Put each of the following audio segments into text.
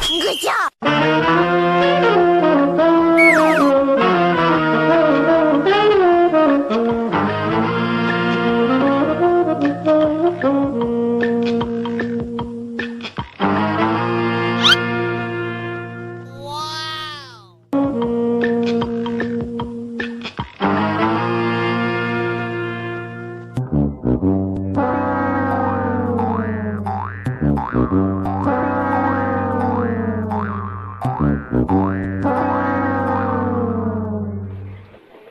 Good job.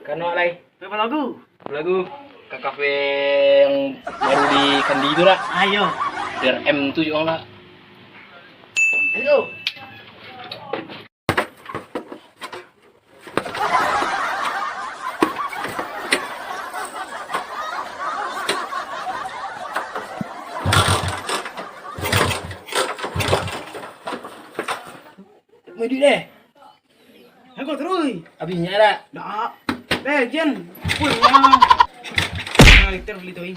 Kan alay, Berapa lagu? lagu ke kafe yang baru di Kandi itu lah. Ayo. Biar M7 lah. Ayo. Mau duit deh. Aku terus. Habisnya ada. Dah. Jen. Pulang. Nah, liter beli tuh.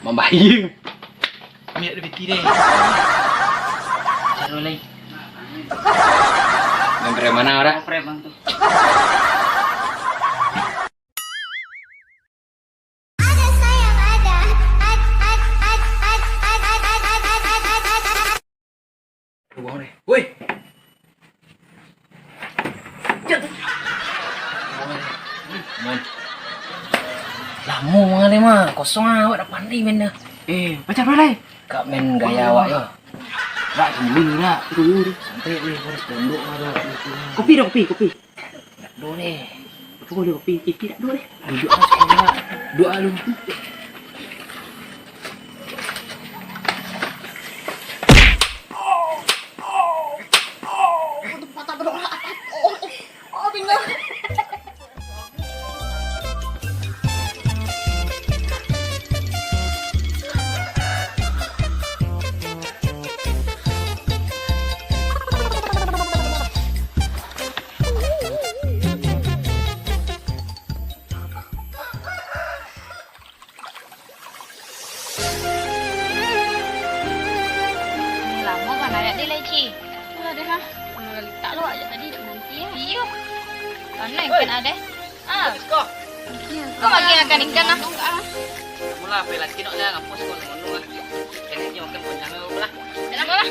Membayu. Kami ada pikir deh. Cari lagi. Yang mana orang? Preman tuh. Buang deh. Woi. Jatuh. Mon. Lah mau ngale mah kosong awak dah pandai main dah. Pacar boleh. Kak main gaya awak yo. Rak dulu rak. Dulu santai weh harus tunduk mah dah. Kopi dong, kopi. Doa deh. Aku boleh kopi, tidak dulu deh. Duduk aja sekolah. Doa lu. Lama kan ayat dia lagi. Lah dia mah. Tak lu aja tadi nanti ya. Iya. Mana ikan ada? Kok. Kau lagi makan ikan lah. Mula pelat kinok dah ngapus kau ngono lah. Enaknya makan ponjang lah. Enak lah.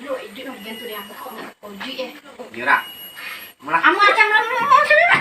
Yo, ide dong gantu dia aku kok. Oji ya. Gira. Mula. Amu aja mau sudah.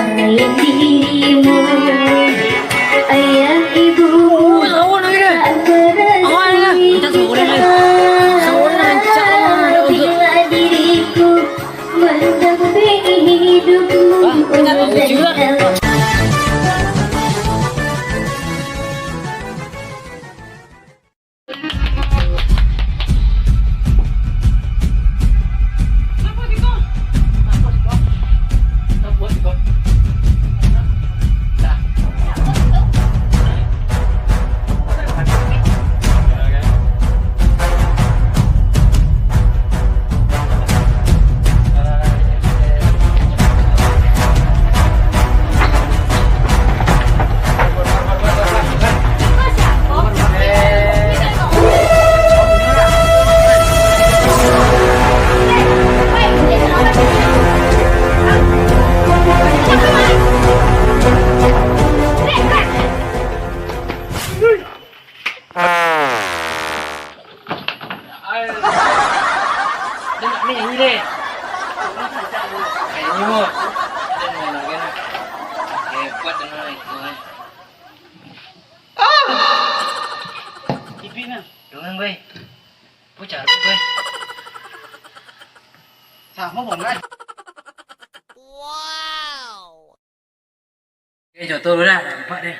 sayang dirimu. Ayah ibu tak pernah bila diriku mendampingi hidupmu dan Sama bông này. Cái cho tôi ra, bắt đi.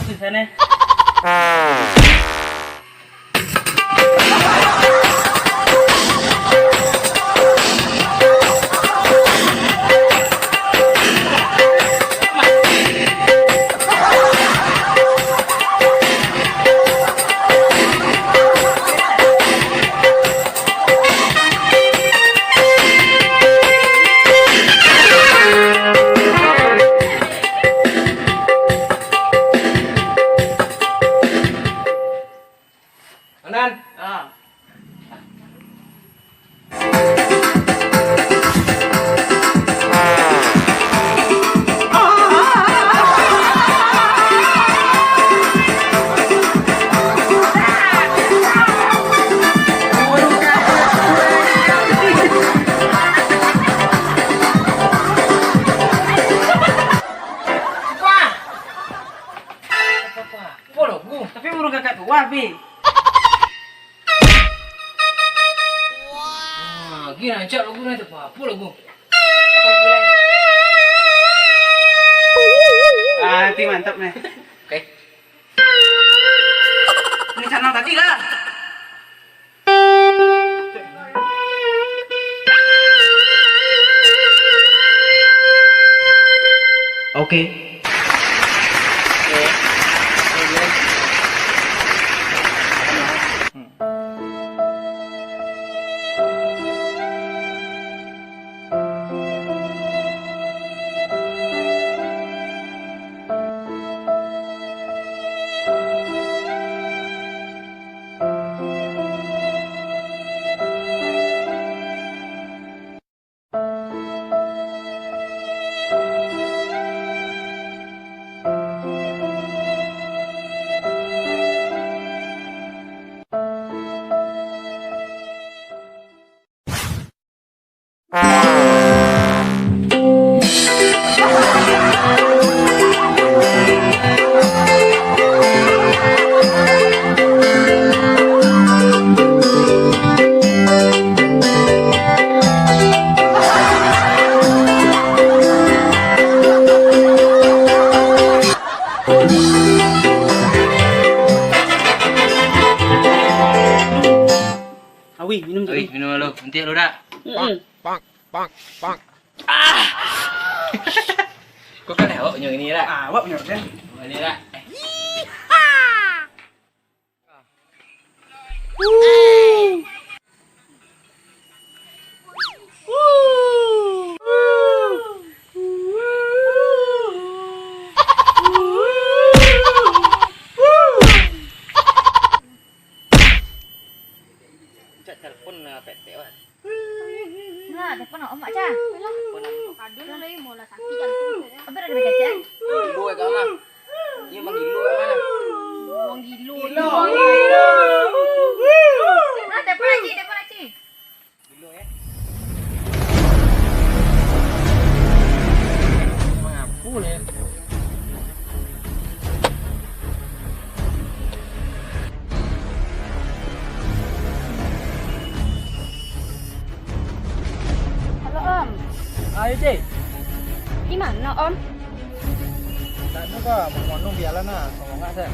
Di sana. Kanan. Tapi urung kakak tua, Pi. Gila, cak lagu ni tu apa lagu? Apa lagu lain? Pi mantap nih. Okey. Ini channel tadi lah. Oke. Awi, minum Oi, dulu. minum lu. Nanti lu dah. Kau kan tengok yang ini dah. Awak bener kan? Ini dah. Cak telepon PT wah. Nah, telepon omak cah. Kadun lah mau lah sakit jantung. Apa ada kecek? Gilu kau mah. Ini mang gilu mana? Wong gilu. Gilo. Nah, telepon aja. Ayo, Cik. Di mana, Om? Tak ada mau ngomong biarlah nah, ngomong enggak saya.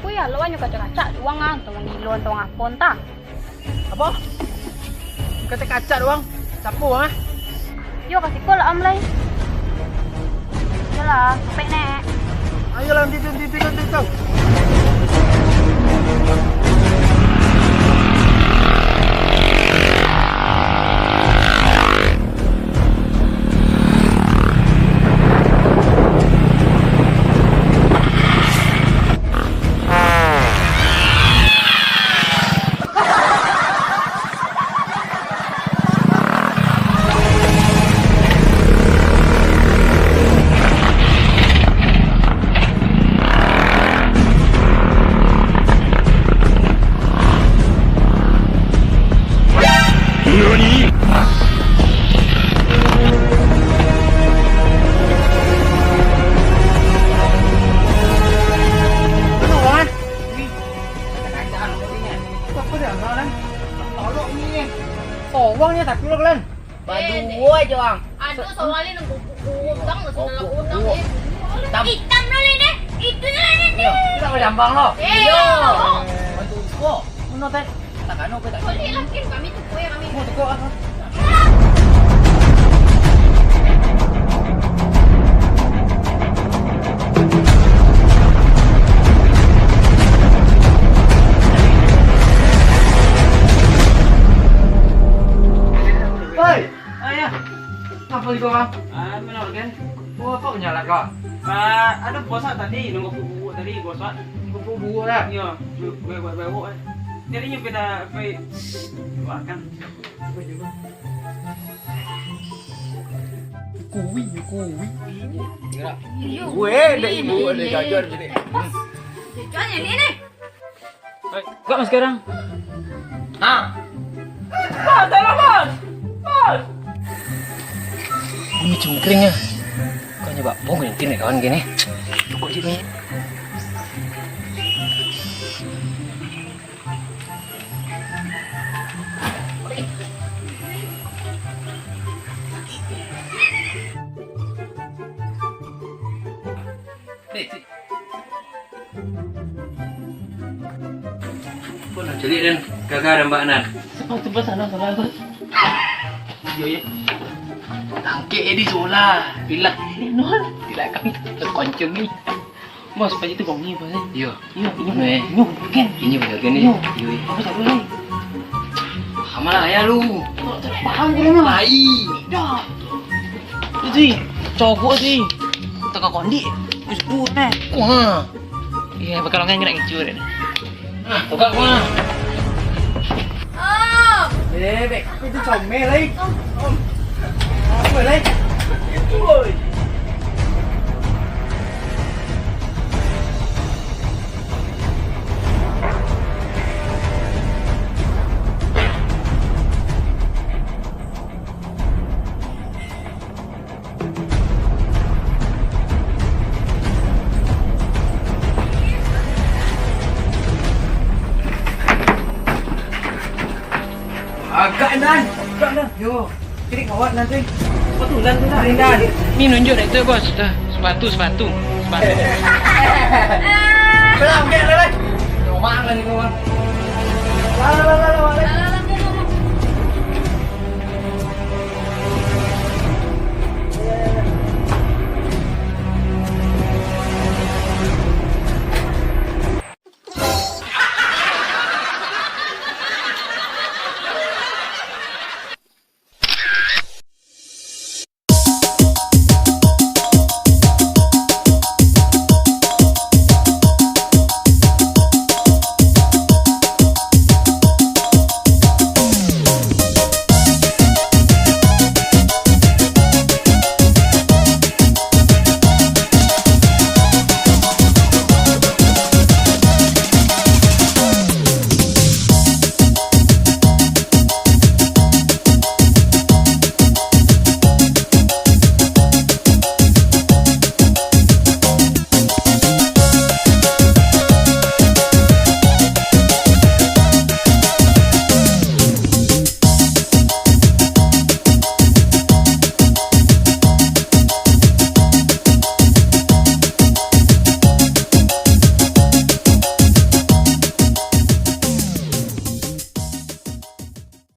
Ku ya lo anyo kaca-kaca doang ang, tong ngilon tong apon ta. Apa? Kata kaca doang. Sapu ah. Yo kasih ko lah Om lay. Yalah, sampai nek. Ayo lah tidur. Uangnya tak keluar kan? Berdua aja bang. Aduh, soalnya nunggu udang lu sudah udang Oh, Hitam lo ini. Itu lah ini. Kita mau jambang lo. Iya. Bantu kok. Mana teh? Tak kanu kita. Boleh lah kan kami tuh kue kami. Mau teko apa? Hei, ayah. Apa di bang? Menor kan? Oh, kok nyala kok? Ada bosan tadi nunggu bubu tadi bosan. Bubu lah. Iya, bawa. Jadi nyupi dah pe makan. Kuwi. Kira. Iya. Gue ada ibu ada jajar jadi. Jajannya ini nih. Kok mas sekarang? Ah. Ini cungkringnya. Kau nyoba bong ini kawan gini. Cukup sini. Jadi dan kakak dan mbak Nan. Coba sana salah. Iya. Tangke di sola, pilak non, pilak kami terkonceng ni. Mas pagi tu bongi apa sih? Yo, Iya, ini kan. ini benar kan ni. Yo. Yo, Apa tak boleh? hamalah ya lu. Paham ke mah? Lai. Dah. Jadi, cowok sih. Tengah kondi. Usbu nah. Wah, Iya, bakal orang kena ngicur ni. tukang mah. Oh. Bebek, aku tu comel lagi. Apa lagi? Itu oi. Agak Dan. Yo, kiri kawat nanti. Betulan tu dah. Dan. Ni nunjuk dah itu bos. Dah, sepatu. Belam ke lele. Ngomong lagi ngomong. Lah.